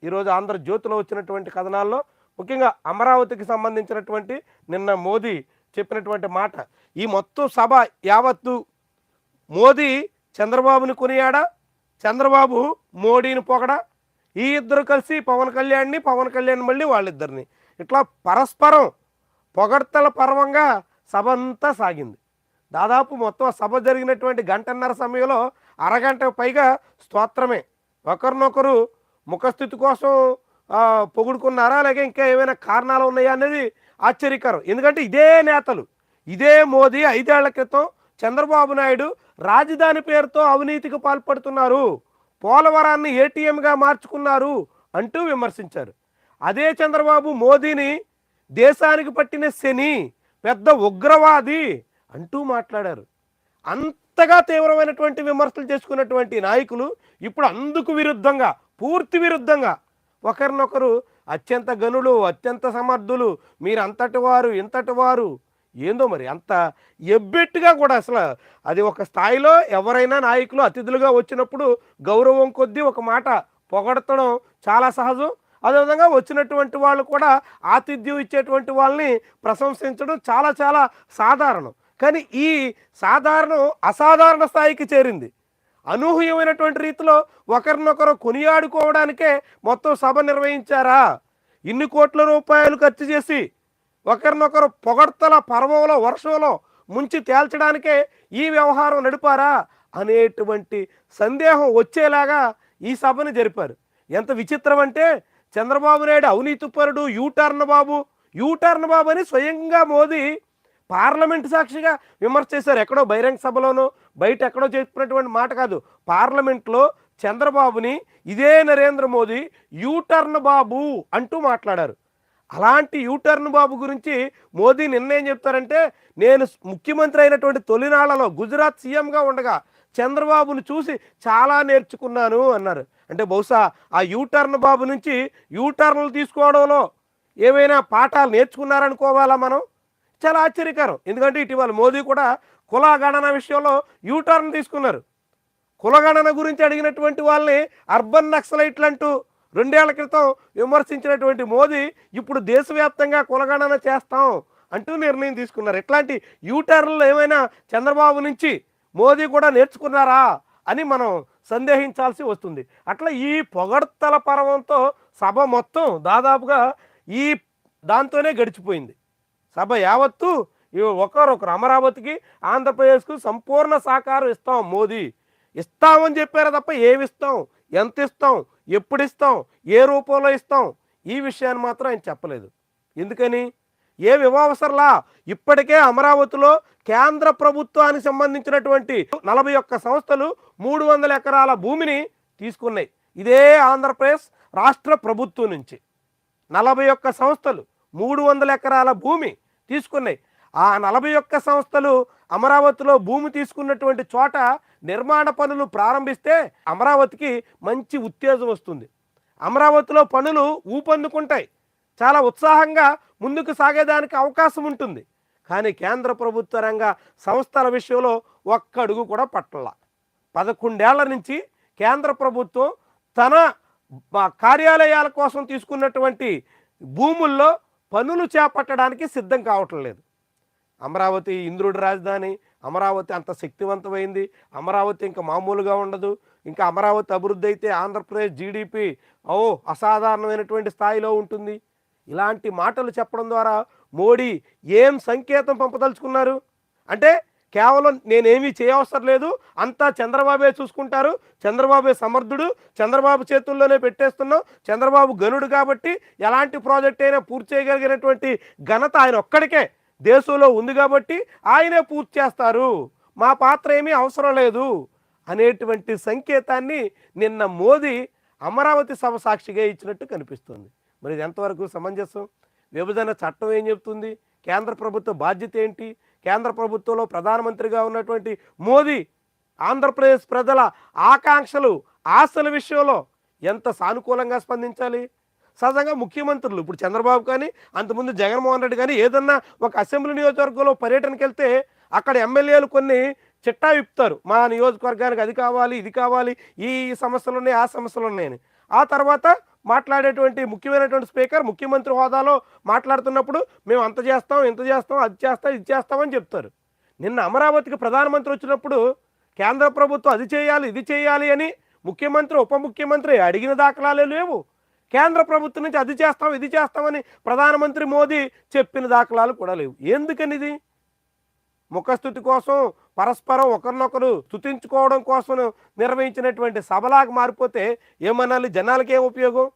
ఈరోజు ఆంధ్రజ్యోతిలో వచ్చినటువంటి కథనాల్లో ముఖ్యంగా అమరావతికి సంబంధించినటువంటి నిన్న మోదీ చెప్పినటువంటి మాట, ఈ మొత్తం సభ యావత్తు మోదీ చంద్రబాబుని కొనియాడా, చంద్రబాబు మోడీని పొగడా, ఈ ఇద్దరు కలిసి పవన్ కళ్యాణ్ మళ్ళీ వాళ్ళిద్దరిని ఇట్లా పరస్పరం పొగడ్తల పర్వంగా సభ అంతా సాగింది. దాదాపు మొత్తం సభ జరిగినటువంటి గంటన్నర సమయంలో అరగంటకు పైగా స్తోత్రమే. ఒకరినొకరు ముఖస్థితి కోసం పొగుడుకున్నారా, లేక ఇంకా ఏమైనా కారణాలు ఉన్నాయా అనేది ఆశ్చర్యకరం. ఎందుకంటే ఇదే నేతలు, ఇదే మోదీ 5 ఏళ్ల క్రితం చంద్రబాబు నాయుడు రాజధాని పేరుతో అవినీతికి పాల్పడుతున్నారు, పోలవరాన్ని ఏటీఎంగా మార్చుకున్నారు అంటూ విమర్శించారు. అదే చంద్రబాబు మోదీని దేశానికి పట్టిన శని, పెద్ద ఉగ్రవాది అంటూ మాట్లాడారు. అంతగా తీవ్రమైనటువంటి విమర్శలు చేసుకున్నటువంటి నాయకులు ఇప్పుడు అందుకు విరుద్ధంగా, పూర్తి విరుద్ధంగా ఒకరినొకరు అత్యంత గనులు, అత్యంత సమర్థులు, మీరు అంతటి వారు ఇంతటి వారు, ఏందో మరి అంత ఎబ్బెట్టుగా కూడా అసలు అది ఒక స్థాయిలో ఎవరైనా నాయకులు అతిథులుగా వచ్చినప్పుడు గౌరవం కొద్దీ ఒక మాట పొగడతడం చాలా సహజం. అదేవిధంగా వచ్చినటువంటి వాళ్ళు కూడా ఆతిథ్యం ఇచ్చేటువంటి వాళ్ళని ప్రశంసించడం చాలా చాలా సాధారణం. కానీ ఈ సాధారణం అసాధారణ స్థాయికి చేరింది. అనూహ్యమైనటువంటి రీతిలో ఒకరినొకరు కొనియాడుకోవడానికే మొత్తం సభ నిర్వహించారా, ఇన్ని కోట్ల రూపాయలు ఖర్చు చేసి ఒకరినొకరు పొగడ్తల పర్వంలో వర్షంలో ముంచి తేల్చడానికే ఈ వ్యవహారం నడిపారా అనేటువంటి సందేహం వచ్చేలాగా ఈ సభను జరిపారు. ఎంత విచిత్రం అంటే, చంద్రబాబు నాయుడు అవినీతిపరుడు, యూటర్న్ బాబు అని స్వయంగా మోదీ పార్లమెంట్ సాక్షిగా విమర్శ చేశారు. ఎక్కడో బహిరంగ సభలోనో బయట ఎక్కడో చెప్పినటువంటి మాట కాదు, పార్లమెంట్లో చంద్రబాబుని ఇదే నరేంద్ర మోదీ యూటర్న్ బాబు అంటూ మాట్లాడారు. అలాంటి యూటర్న్ బాబు గురించి మోదీ నిన్నేం చెప్తారంటే, నేను ముఖ్యమంత్రి అయినటువంటి తొలినాళ్లలో గుజరాత్ సీఎంగా ఉండగా చంద్రబాబును చూసి చాలా నేర్చుకున్నాను అన్నారు. అంటే బహుశా ఆ యూటర్న్ బాబు నుంచి యూటర్న్లు తీసుకోవడంలో ఏమైనా పాఠాలు నేర్చుకున్నారనుకోవాలా మనం? చాలా ఆశ్చర్యకరం. ఎందుకంటే ఇటీవల మోదీ కూడా కులగణన విషయంలో యూటర్న్ తీసుకున్నారు. కులగణన గురించి అడిగినటువంటి వాళ్ళని అర్బన్ నక్సలైట్లు అంటూ 2 ఏళ్ల క్రితం విమర్శించినటువంటి మోదీ ఇప్పుడు దేశవ్యాప్తంగా కులగణన చేస్తాం అంటూ నిర్ణయం తీసుకున్నారు. ఇట్లాంటి యూటర్న్లు ఏమైనా చంద్రబాబు నుంచి మోదీ కూడా నేర్చుకున్నారా అని మనం సందేహించాల్సి వస్తుంది. అట్లా ఈ పొగడ్తల పర్వంతో సభ మొత్తం దాదాపుగా ఈ దాంతోనే గడిచిపోయింది. సభ యావత్తు ఒకరొకరు అమరావతికి, ఆంధ్రప్రదేశ్కు సంపూర్ణ సహకారం ఇస్తాం, మోదీ ఇస్తామని చెప్పారు తప్ప ఏమిస్తాం, ఎంత ఇస్తాం, ఎప్పుడు ఇస్తాం, ఏ రూపంలో ఇస్తాం, ఈ విషయాన్ని మాత్రం ఆయన చెప్పలేదు. ఎందుకని? ఏమి ఇవ్వవసరలా. ఇప్పటికే అమరావతిలో కేంద్ర ప్రభుత్వానికి సంబంధించినటువంటి 41 సంస్థలు 300 ఎకరాల భూమిని తీసుకున్నాయి. ఇదే ఆంధ్రప్రదేశ్ రాష్ట్ర ప్రభుత్వం నుంచి 41 సంస్థలు 300 ఎకరాల భూమి తీసుకున్నాయి. ఆ 41 సంస్థలు అమరావతిలో భూమి తీసుకున్నటువంటి చోట నిర్మాణ పనులు ప్రారంభిస్తే అమరావతికి మంచి ఉత్తేజం వస్తుంది. అమరావతిలో పనులు ఊపందుకుంటాయి, చాలా ఉత్సాహంగా ముందుకు సాగేదానికి అవకాశం ఉంటుంది. కానీ కేంద్ర ప్రభుత్వ రంగ సంస్థల విషయంలో ఒక్క అడుగు కూడా పట్టల. 11 ఏళ్ల నుంచి కేంద్ర ప్రభుత్వం తన కార్యాలయాల కోసం తీసుకున్నటువంటి భూముల్లో పనులు చేపట్టడానికి సిద్ధం కావటం లేదు. అమరావతి ఇంద్రుడి రాజధాని, అమరావతి అంత శక్తివంతమైంది, అమరావతి ఇంకా మామూలుగా ఉండదు, ఇంకా అమరావతి అభివృద్ధి అయితే ఆంధ్రప్రదేశ్ జీడిపి అసాధారణమైనటువంటి స్థాయిలో ఉంటుంది. ఇలాంటి మాటలు చెప్పడం ద్వారా మోడీ ఏం సంకేతం పంపదలుచుకున్నారు అంటే, కేవలం నేనేమీ చేయవసరం లేదు, అంతా చంద్రబాబే చూసుకుంటారు, చంద్రబాబే సమర్థుడు, చంద్రబాబు చేతుల్లోనే పెట్టేస్తున్నాం, చంద్రబాబు గనుడు కాబట్టి ఎలాంటి ప్రాజెక్ట్ అయినా పూర్తి చేయగలిగినటువంటి ఘనత ఆయన ఒక్కడికే దేశంలో ఉంది కాబట్టి ఆయనే పూర్తి చేస్తారు, మా పాత్ర ఏమీ అవసరం లేదు అనేటువంటి సంకేతాన్ని నిన్న మోదీ అమరావతి సభ సాక్షిగా ఇచ్చినట్టు కనిపిస్తుంది. మరి ఇది ఎంతవరకు సమంజసం? విభజన చట్టం ఏం చెప్తుంది? కేంద్ర ప్రభుత్వ బాధ్యత ఏంటి? కేంద్ర ప్రభుత్వంలో ప్రధానమంత్రిగా ఉన్నటువంటి మోదీ ఆంధ్రప్రదేశ్ ప్రజల ఆకాంక్షలు, ఆశల విషయంలో ఎంత సానుకూలంగా స్పందించాలి? సహజంగా ముఖ్యమంత్రులు ఇప్పుడు చంద్రబాబు కానీ, అంతకుముందు జగన్మోహన్ రెడ్డి కానీ ఏదన్నా ఒక అసెంబ్లీ నియోజకవర్గంలో పర్యటనకి వెళ్తే అక్కడ ఎమ్మెల్యేలు కొన్ని చిట్టా విప్పుతారు, మా నియోజకవర్గానికి అది కావాలి, ఇది కావాలి, ఈ సమస్యలు ఉన్నాయి, ఆ సమస్యలు ఉన్నాయని. ఆ తర్వాత మాట్లాడేటువంటి ముఖ్యమైనటువంటి స్పీకర్ ముఖ్యమంత్రి హోదాలో మాట్లాడుతున్నప్పుడు మేము అంత చేస్తాం ఇంత చేస్తాం అది చేస్తాం ఇది చేస్తామని చెప్తారు. నిన్న అమరావతికి ప్రధానమంత్రి వచ్చినప్పుడు కేంద్ర ప్రభుత్వం అది చేయాలి ఇది చేయాలి అని ముఖ్యమంత్రి ఉప ముఖ్యమంత్రి అడిగిన దాఖలాలే లేవు. కేంద్ర ప్రభుత్వం నుంచి అది చేస్తాం ఇది చేస్తామని ప్రధానమంత్రి మోదీ చెప్పిన దాఖలాలు కూడా లేవు. ఎందుకనిది? ముఖస్థుతి కోసం పరస్పరం ఒకరినొకరు స్తుతించుకోవడం కోసం నిర్వహించినటువంటి సభలాగా మారిపోతే ఏమనాలి? జనాలకి ఏం ఉపయోగం?